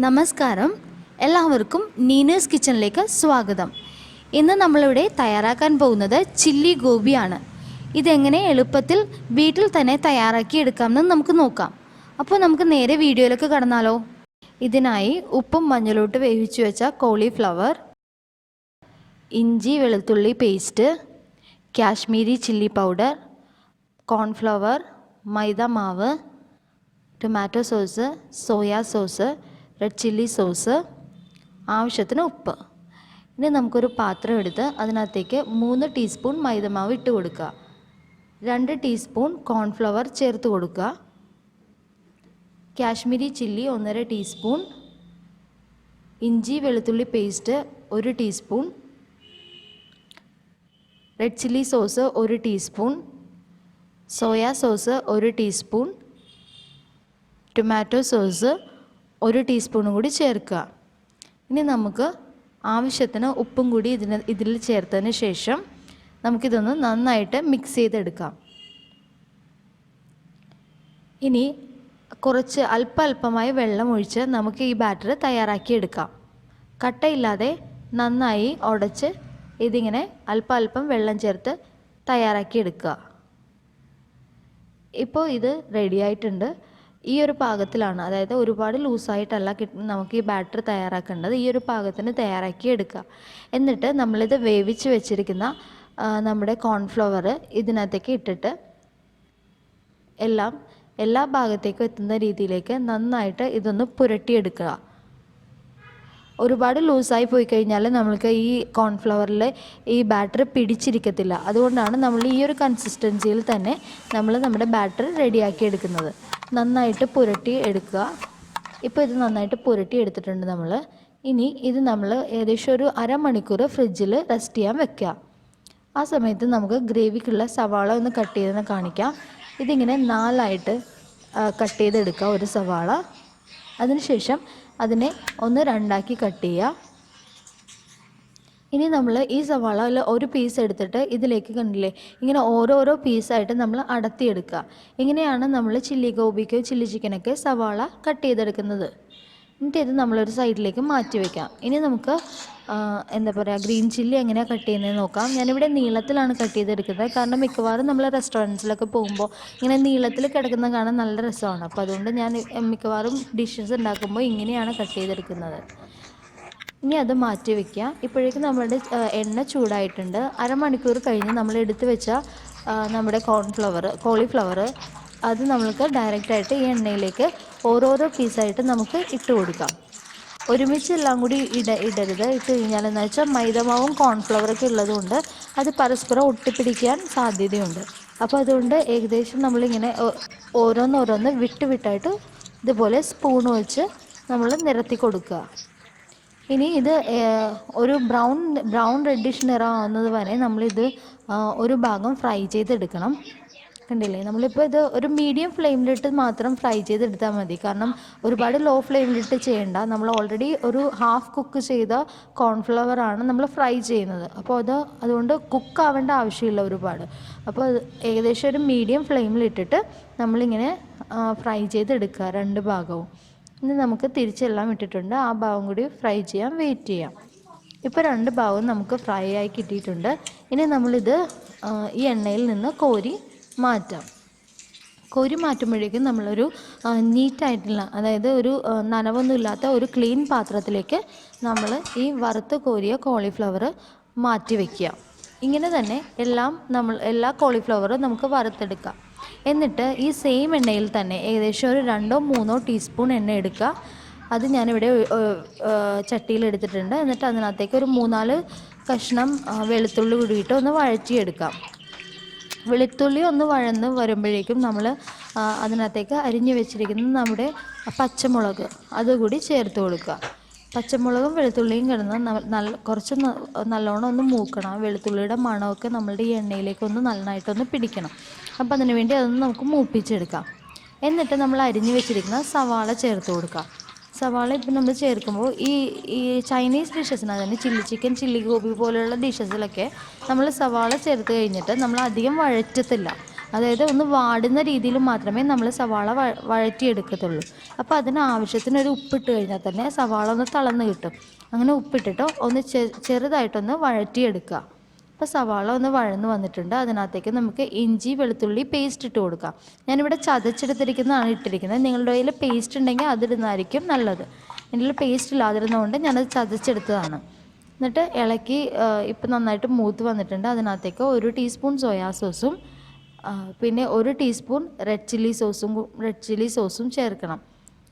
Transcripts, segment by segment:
നമസ്കാരം, എല്ലാവർക്കും നീനേഴ്സ് കിച്ചണിലേക്ക് സ്വാഗതം. ഇന്ന് നമ്മളിവിടെ തയ്യാറാക്കാൻ പോകുന്നത് ചില്ലി ഗോപിയാണ്. ഇതെങ്ങനെ എളുപ്പത്തിൽ വീട്ടിൽ തന്നെ തയ്യാറാക്കി എടുക്കാമെന്ന് നമുക്ക് നോക്കാം. അപ്പോൾ നമുക്ക് നേരെ വീഡിയോയിലേക്ക് കടന്നാലോ. ഇതിനായി ഉപ്പും മഞ്ഞളോട്ട് വേവിച്ചു വെച്ച കോളിഫ്ലവർ, ഇഞ്ചി വെളുത്തുള്ളി paste, Kashmiri chilli powder, cornflour, maida മാവ്, tomato sauce, soya sauce, red chilli sauce, ആവശ്യത്തിന് ഉപ്പ്. ഇനി നമുക്കൊരു പാത്രം എടുത്ത് അതിനകത്തേക്ക് 3 ടീസ്പൂൺ മൈദമാവ് ഇട്ട് കൊടുക്കുക. 2 ടീസ്പൂൺ കോൺഫ്ലവർ ചേർത്ത് കൊടുക്കുക. കാശ്മീരി ചില്ലി 1.5 ടീസ്പൂൺ, ഇഞ്ചി വെളുത്തുള്ളി paste 1 teaspoon, red chilli sauce 1 teaspoon, soya sauce 1 teaspoon, tomato sauce 1 ടീസ്പൂണും കൂടി ചേർക്കുക. ഇനി നമുക്ക് ആവശ്യത്തിന് ഉപ്പും കൂടി ഇതിൽ ചേർത്തതിന് ശേഷം നമുക്കിതൊന്ന് നന്നായിട്ട് മിക്സ് ചെയ്തെടുക്കാം. ഇനി കുറച്ച് അല്പമായി വെള്ളം ഒഴിച്ച് നമുക്ക് ഈ ബാറ്റർ തയ്യാറാക്കിയെടുക്കാം. കട്ടയില്ലാതെ നന്നായി ഉടച്ച് ഇതിങ്ങനെ അല്പം വെള്ളം ചേർത്ത് തയ്യാറാക്കിയെടുക്കുക. ഇപ്പോൾ ഇത് റെഡിയായിട്ടുണ്ട്. ഈ ഒരു പാകത്തിലാണ്, അതായത് ഒരുപാട് ലൂസായിട്ടല്ല നമുക്ക് ഈ ബാറ്റർ തയ്യാറാക്കേണ്ടത്. ഈ ഒരു പാകത്തിന് തയ്യാറാക്കി എടുക്കുക. എന്നിട്ട് നമ്മളിത് വേവിച്ച് വെച്ചിരിക്കുന്ന നമ്മുടെ കോൺഫ്ലവർ ഇതിനകത്തേക്ക് ഇട്ടിട്ട് എല്ലാ ഭാഗത്തേക്കും എത്തുന്ന രീതിയിലേക്ക് നന്നായിട്ട് ഇതൊന്ന് പുരട്ടിയെടുക്കുക. ഒരുപാട് ലൂസായി പോയി കഴിഞ്ഞാൽ നമ്മൾക്ക് ഈ കോൺഫ്ലവറിൽ ഈ ബാറ്റർ പിടിച്ചിരിക്കത്തില്ല. അതുകൊണ്ടാണ് നമ്മൾ ഈ ഒരു കൺസിസ്റ്റൻസിയിൽ തന്നെ നമ്മുടെ ബാറ്റർ റെഡിയാക്കി എടുക്കുന്നത്. നന്നായിട്ട് പുരട്ടി എടുക്കുക. ഇപ്പോൾ ഇത് നന്നായിട്ട് പുരട്ടി എടുത്തിട്ടുണ്ട് നമ്മൾ. ഇനി ഇത് നമ്മൾ ഏകദേശം ഒരു അരമണിക്കൂർ ഫ്രിഡ്ജിൽ റെസ്റ്റ് ചെയ്യാൻ വെക്കുക. ആ സമയത്ത് നമുക്ക് ഗ്രേവിക്കുള്ള സവാള ഒന്ന് കട്ട് ചെയ്തെന്ന് കാണിക്കാം. ഇതിങ്ങനെ 4ആയിട്ട് കട്ട് ചെയ്തെടുക്കുക ഒരു സവാള. അതിനുശേഷം അതിനെ 2ആക്കി കട്ട് ചെയ്യുക. ഇനി നമ്മൾ ഈ സവാള ഒരു പീസ് എടുത്തിട്ട് ഇതിലേക്ക് കണ്ടില്ലേ, ഇങ്ങനെ ഓരോരോ പീസായിട്ട് നമ്മൾ അടത്തിയെടുക്കുക. ഇങ്ങനെയാണ് നമ്മൾ ചില്ലി ഗോപിക്കോ ചില്ലി ചിക്കനൊക്കെ സവാള കട്ട് ചെയ്തെടുക്കുന്നത്. എന്നിട്ട് ഇത് നമ്മളൊരു സൈഡിലേക്ക് മാറ്റി വയ്ക്കാം. ഇനി നമുക്ക് ഗ്രീൻ ചില്ലി എങ്ങനെയാണ് കട്ട് ചെയ്യുന്നതെന്ന് നോക്കാം. ഞാനിവിടെ നീളത്തിലാണ് കട്ട് ചെയ്തെടുക്കുന്നത്. കാരണം മിക്കവാറും നമ്മൾ റെസ്റ്റോറൻറ്റ്സിലൊക്കെ പോകുമ്പോൾ ഇങ്ങനെ നീളത്തിൽ കിടക്കുന്ന കാണാൻ നല്ല രസമാണ്. അപ്പോൾ അതുകൊണ്ട് ഞാൻ മിക്കവാറും ഡിഷസ് ഉണ്ടാക്കുമ്പോൾ ഇങ്ങനെയാണ് കട്ട് ചെയ്തെടുക്കുന്നത്. ഇനി അത് മാറ്റി വയ്ക്കുക. ഇപ്പോഴേക്കും നമ്മുടെ എണ്ണ ചൂടായിട്ടുണ്ട്. അരമണിക്കൂർ കഴിഞ്ഞ് നമ്മൾ എടുത്ത് വെച്ച നമ്മുടെ കോളിഫ്ലവർ അത് നമ്മൾക്ക് ഡയറക്റ്റായിട്ട് ഈ എണ്ണയിലേക്ക് ഓരോരോ പീസായിട്ട് നമുക്ക് ഇട്ട് കൊടുക്കാം. ഒരുമിച്ച് എല്ലാം കൂടി ഇടരുത്. ഇട്ട് കഴിഞ്ഞാൽ എന്ന് വെച്ചാൽ മൈദമാവും കോൺഫ്ലവറൊക്കെ ഉള്ളതുകൊണ്ട് അത് പരസ്പരം ഒട്ടിപ്പിടിക്കാൻ സാധ്യതയുണ്ട്. അപ്പോൾ അതുകൊണ്ട് ഏകദേശം നമ്മളിങ്ങനെ ഓരോന്നോരോന്ന് വിട്ടായിട്ട് ഇതുപോലെ സ്പൂൺ വെച്ച് നമ്മൾ നിരത്തി കൊടുക്കുക. ഇനി ഇത് ഒരു ബ്രൗൺ റെഡിഷ് നിറമാവുന്നത് വരെ നമ്മളിത് ഒരു ഭാഗം ഫ്രൈ ചെയ്തെടുക്കണം. കണ്ടില്ലേ, നമ്മളിപ്പോൾ ഇത് ഒരു മീഡിയം ഫ്ലെയിമിലിട്ട് മാത്രം ഫ്രൈ ചെയ്തെടുത്താൽ മതി. കാരണം ഒരുപാട് ലോ ഫ്ലെയിമിലിട്ട് ചെയ്യേണ്ട. നമ്മൾ ഓൾറെഡി ഒരു ഹാഫ് കുക്ക് ചെയ്ത കോൺഫ്ലവറാണ് നമ്മൾ ഫ്രൈ ചെയ്യുന്നത്. അപ്പോൾ അതുകൊണ്ട് കുക്കാവേണ്ട ആവശ്യമില്ല ഒരുപാട്. അപ്പോൾ ഏകദേശം ഒരു മീഡിയം ഫ്ലെയിമിലിട്ടിട്ട് നമ്മളിങ്ങനെ ഫ്രൈ ചെയ്തെടുക്കുക 2 ഭാഗവും. ഇനി നമുക്ക് തിരിച്ചെല്ലാം ഇട്ടിട്ടുണ്ട്. ആ ഭാഗം കൂടി ഫ്രൈ ചെയ്യാൻ വെയിറ്റ് ചെയ്യാം. ഇപ്പോൾ 2 ഭാഗവും നമുക്ക് ഫ്രൈ ആയി കിട്ടിയിട്ടുണ്ട്. ഇനി നമ്മളിത് ഈ എണ്ണയിൽ നിന്ന് കോരി മാറ്റുമ്പോഴേക്കും നമ്മളൊരു നീറ്റായിട്ടുള്ള, അതായത് ഒരു നനവൊന്നുമില്ലാത്ത ഒരു ക്ലീൻ പാത്രത്തിലേക്ക് നമ്മൾ ഈ വറുത്ത് കോരിയ കോളിഫ്ലവർ മാറ്റി വയ്ക്കുക. ഇങ്ങനെ തന്നെ എല്ലാ കോളിഫ്ലവറും നമുക്ക് വറുത്തെടുക്കാം. എന്നിട്ട് ഈ സെയിം എണ്ണയിൽ തന്നെ ഏകദേശം ഒരു 2-3 ടീസ്പൂൺ എണ്ണ എടുക്കുക. അത് ഞാനിവിടെ ചട്ടിയിൽ എടുത്തിട്ടുണ്ട്. എന്നിട്ട് അതിനകത്തേക്ക് ഒരു 3-4 കഷ്ണം വെളുത്തുള്ളി കൂടിയിട്ട് ഒന്ന് വഴറ്റിയെടുക്കാം. വെളുത്തുള്ളി ഒന്ന് വഴന്ന് വരുമ്പോഴേക്കും നമ്മൾ അതിനകത്തേക്ക് അരിഞ്ഞു വെച്ചിരിക്കുന്ന നമ്മുടെ പച്ചമുളക് അതുകൂടി ചേർത്ത് കൊടുക്കുക. പച്ചമുളകും വെളുത്തുള്ളിയും കിടന്ന് കുറച്ച് നല്ലോണം ഒന്ന് മൂക്കണം. വെളുത്തുള്ളിയുടെ മണമൊക്കെ നമ്മളുടെ ഈ എണ്ണയിലേക്കൊന്ന് നന്നായിട്ടൊന്ന് പിടിക്കണം. അപ്പോൾ അതിന് വേണ്ടി അതൊന്ന് നമുക്ക് മൂപ്പിച്ചെടുക്കാം. എന്നിട്ട് നമ്മൾ അരിഞ്ഞു വെച്ചിരിക്കുന്ന സവാള ചേർത്ത് കൊടുക്കാം. സവാള ഇപ്പം നമ്മൾ ചേർക്കുമ്പോൾ ഈ ചൈനീസ് ഡിഷസിന്, അതായത് ചില്ലി ചിക്കൻ, ചില്ലി ഗോബി പോലെയുള്ള ഡിഷസിലൊക്കെ നമ്മൾ സവാള ചേർത്ത് കഴിഞ്ഞിട്ട് നമ്മൾ അധികം വഴറ്റത്തില്ല. അതായത് ഒന്ന് വാടുന്ന രീതിയിൽ മാത്രമേ നമ്മൾ സവാള വഴറ്റിയെടുക്കത്തുള്ളൂ. അപ്പോൾ അതിന് ആവശ്യത്തിനൊരു ഉപ്പിട്ട് കഴിഞ്ഞാൽ തന്നെ സവാള ഒന്ന് തളർന്ന് കിട്ടും. അങ്ങനെ ഉപ്പിട്ടിട്ട് ഒന്ന് ചെറുതായിട്ടൊന്ന് വഴറ്റിയെടുക്കുക. അപ്പോൾ സവാള ഒന്ന് വഴന്ന് വന്നിട്ടുണ്ട്. അതിനകത്തേക്ക് നമുക്ക് ഇഞ്ചി വെളുത്തുള്ളി പേസ്റ്റ് ഇട്ട് കൊടുക്കാം. ഞാനിവിടെ ചതച്ചെടുത്തിരിക്കുന്നതാണ് ഇട്ടിരിക്കുന്നത്. നിങ്ങളുടെ കയ്യിൽ പേസ്റ്റ് ഉണ്ടെങ്കിൽ അതിടുന്നതായിരിക്കും നല്ലത്. എൻ്റെ പേസ്റ്റ് ഇല്ലാതിരുന്നതുകൊണ്ട് ഞാനത് ചതച്ചെടുത്തതാണ്. എന്നിട്ട് ഇളക്കി ഇപ്പം നന്നായിട്ട് മൂത്ത് വന്നിട്ടുണ്ട്. അതിനകത്തേക്ക് 1 ടീസ്പൂൺ സോയാ സോസും പിന്നെ 1 ടീസ്പൂൺ റെഡ് ചില്ലി സോസും ചേർക്കണം.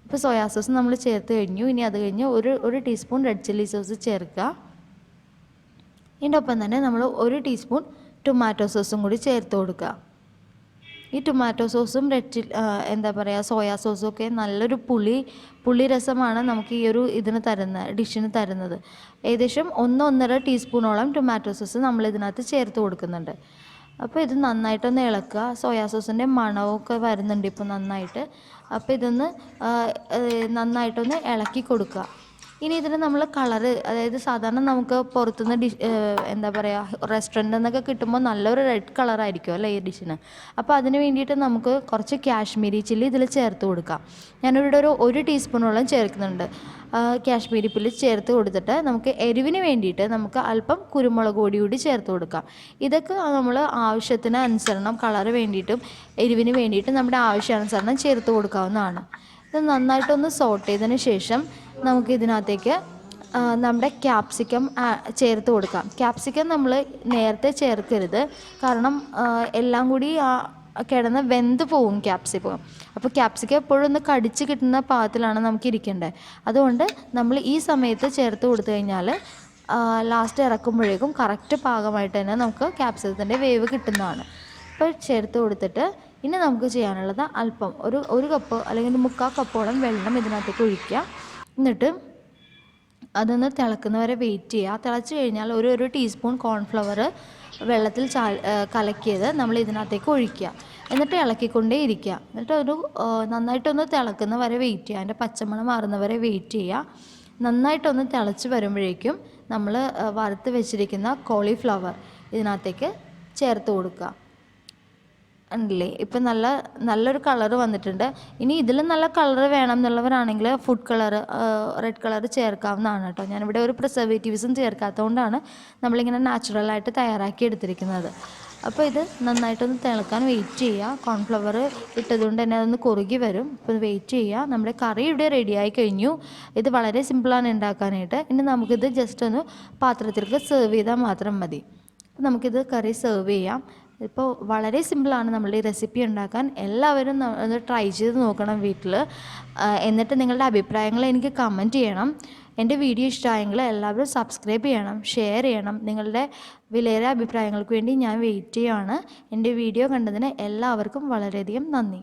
ഇപ്പോൾ സോയാ സോസ് നമ്മൾ ചേർത്ത് കഴിഞ്ഞു. ഇനി അത് കഴിഞ്ഞ് ഒരു ടീസ്പൂൺ റെഡ് ചില്ലി സോസ് ചേർക്കുക. ഇതിൻ്റെ ഒപ്പം തന്നെ നമ്മൾ 1 ടീസ്പൂൺ ടൊമാറ്റോ സോസും കൂടി ചേർത്ത് കൊടുക്കുക. ഈ ടൊമാറ്റോ സോസും സോയാ സോസും ഒക്കെ നല്ലൊരു പുളി രസമാണ് നമുക്ക് ഈ ഒരു ഡിഷിന് തരുന്നത്. ഏകദേശം 1-1.5 ടീസ്പൂണോളം ടൊമാറ്റോ സോസ് നമ്മൾ ഇതിനകത്ത് ചേർത്ത് കൊടുക്കുന്നുണ്ട്. അപ്പോൾ ഇത് നന്നായിട്ടൊന്ന് ഇളക്കുക. സോയാ സോസിൻ്റെ മണമൊക്കെ വരുന്നുണ്ട് ഇപ്പോൾ നന്നായിട്ട്. അപ്പോൾ ഇതൊന്ന് നന്നായിട്ടൊന്ന് ഇളക്കി കൊടുക്കുക. ഇനി ഇതിന് നമ്മൾ കളറ്, അതായത് സാധാരണ നമുക്ക് പുറത്തുനിന്ന് റെസ്റ്റോറൻറ്റിൽ നിന്നൊക്കെ കിട്ടുമ്പോൾ നല്ലൊരു റെഡ് കളറായിരിക്കും അല്ലേ ഈ ഡിഷിന്. അപ്പോൾ അതിന് വേണ്ടിയിട്ട് നമുക്ക് കുറച്ച് കാശ്മീരി ചില്ലി ഇതിൽ ചേർത്ത് കൊടുക്കാം. ഞാനിവിടെ 1 ടീസ്പൂണോളം ചേർക്കുന്നുണ്ട്. കാശ്മീരി ചില്ലി ചേർത്ത് കൊടുത്തിട്ട് നമുക്ക് എരിവിന് വേണ്ടിയിട്ട് നമുക്ക് അല്പം കുരുമുളക് പൊടി കൂടി ചേർത്ത് കൊടുക്കാം. ഇതൊക്കെ നമ്മൾ ആവശ്യത്തിന് അനുസരണം കളറ് വേണ്ടിയിട്ടും എരിവിന് വേണ്ടിയിട്ടും നമ്മുടെ ആവശ്യാനുസരണം ചേർത്ത് കൊടുക്കാവുന്നതാണ്. ഇത് നന്നായിട്ടൊന്ന് സോട്ട് ചെയ്തതിന് ശേഷം നമുക്ക് ഇതിനകത്തേക്ക് നമ്മുടെ ക്യാപ്സിക്കം ചേർത്ത് കൊടുക്കാം. ക്യാപ്സിക്കം നമ്മൾ നേരത്തെ ചേർക്കരുത്, കാരണം എല്ലാം കൂടി കിടന്ന് വെന്ത് പോവും ക്യാപ്സിക്കം. അപ്പോൾ ക്യാപ്സിക്കം എപ്പോഴും ഒന്ന് കടിച്ച് കിട്ടുന്ന പാകത്തിലാണ് നമുക്ക് ഇരിക്കേണ്ടത്. അതുകൊണ്ട് നമ്മൾ ഈ സമയത്ത് ചേർത്ത് കൊടുത്തു കഴിഞ്ഞാൽ ലാസ്റ്റ് ഇറക്കുമ്പോഴേക്കും കറക്റ്റ് പാകമായിട്ട് തന്നെ നമുക്ക് ക്യാപ്സിക്കത്തിൻ്റെ വേവ് കിട്ടുന്നതാണ്. അപ്പോൾ ചേർത്ത് കൊടുത്തിട്ട് ഇനി നമുക്ക് ചെയ്യാനുള്ളത് അല്പം ഒരു കപ്പ് അല്ലെങ്കിൽ 3/4 കപ്പോളം വെള്ളം ഇതിനകത്തേക്ക് ഒഴിക്കുക. എന്നിട്ട് അതൊന്ന് തിളക്കുന്നവരെ വെയിറ്റ് ചെയ്യുക. തിളച്ച് കഴിഞ്ഞാൽ ഒരു ടീസ്പൂൺ കോൺഫ്ലവർ വെള്ളത്തിൽ കലക്കിയത് നമ്മൾ ഇതിനകത്തേക്ക് ഒഴിക്കുക. എന്നിട്ട് ഇളക്കിക്കൊണ്ടേ ഇരിക്കുക. എന്നിട്ട് നന്നായിട്ടൊന്ന് തിളക്കുന്ന വരെ വെയിറ്റ് ചെയ്യുക. അതിൻ്റെ പച്ചമണം മാറുന്നവരെ വെയിറ്റ് ചെയ്യുക. നന്നായിട്ടൊന്ന് തിളച്ച് വരുമ്പോഴേക്കും നമ്മൾ വറുത്ത് വെച്ചിരിക്കുന്ന കോളിഫ്ലവർ ഇതിനകത്തേക്ക് ചേർത്ത് കൊടുക്കുക. ഉണ്ടല്ലേ, ഇപ്പം നല്ലൊരു കളറ് വന്നിട്ടുണ്ട്. ഇനി ഇതിൽ നല്ല കളറ് വേണം എന്നുള്ളവരാണെങ്കിൽ ഫുഡ് കളറ്, റെഡ് കളറ് ചേർക്കാവുന്നതാണ് കേട്ടോ. ഞാനിവിടെ ഒരു പ്രിസർവേറ്റീവ്സും ചേർക്കാത്തതുകൊണ്ടാണ് നമ്മളിങ്ങനെ നാച്ചുറലായിട്ട് തയ്യാറാക്കി എടുത്തിരിക്കുന്നത്. അപ്പോൾ ഇത് നന്നായിട്ടൊന്ന് തിളക്കാൻ വെയിറ്റ് ചെയ്യുക. കോൺഫ്ലവർ ഇട്ടതുകൊണ്ട് തന്നെ അതൊന്ന് കുറുകി വരും. അപ്പോൾ വെയിറ്റ് ചെയ്യുക. നമ്മുടെ കറി ഇവിടെ റെഡിയായി കഴിഞ്ഞു. ഇത് വളരെ സിമ്പിളാണ് ഉണ്ടാക്കാനായിട്ട്. ഇനി നമുക്കിത് ജസ്റ്റ് ഒന്ന് പാത്രത്തിലേക്ക് സെർവ് ചെയ്താൽ മാത്രം മതി. അപ്പോൾ നമുക്കിത് കറി സെർവ് ചെയ്യാം. ഇപ്പോൾ വളരെ സിമ്പിളാണ് നമ്മളുടെ ഈ റെസിപ്പി ഉണ്ടാക്കാൻ. എല്ലാവരും ഒന്ന് ട്രൈ ചെയ്ത് നോക്കണം വീട്ടിൽ. എന്നിട്ട് നിങ്ങളുടെ അഭിപ്രായങ്ങൾ എനിക്ക് കമൻറ്റ് ചെയ്യണം. എൻ്റെ വീഡിയോ ഇഷ്ടമായെങ്കിൽ എല്ലാവരും സബ്സ്ക്രൈബ് ചെയ്യണം, ഷെയർ ചെയ്യണം. നിങ്ങളുടെ വിലയേറിയ അഭിപ്രായങ്ങൾക്ക് വേണ്ടി ഞാൻ വെയിറ്റ് ചെയ്യുകയാണ്. എൻ്റെ വീഡിയോ കണ്ടതിന് എല്ലാവർക്കും വളരെയധികം നന്ദി.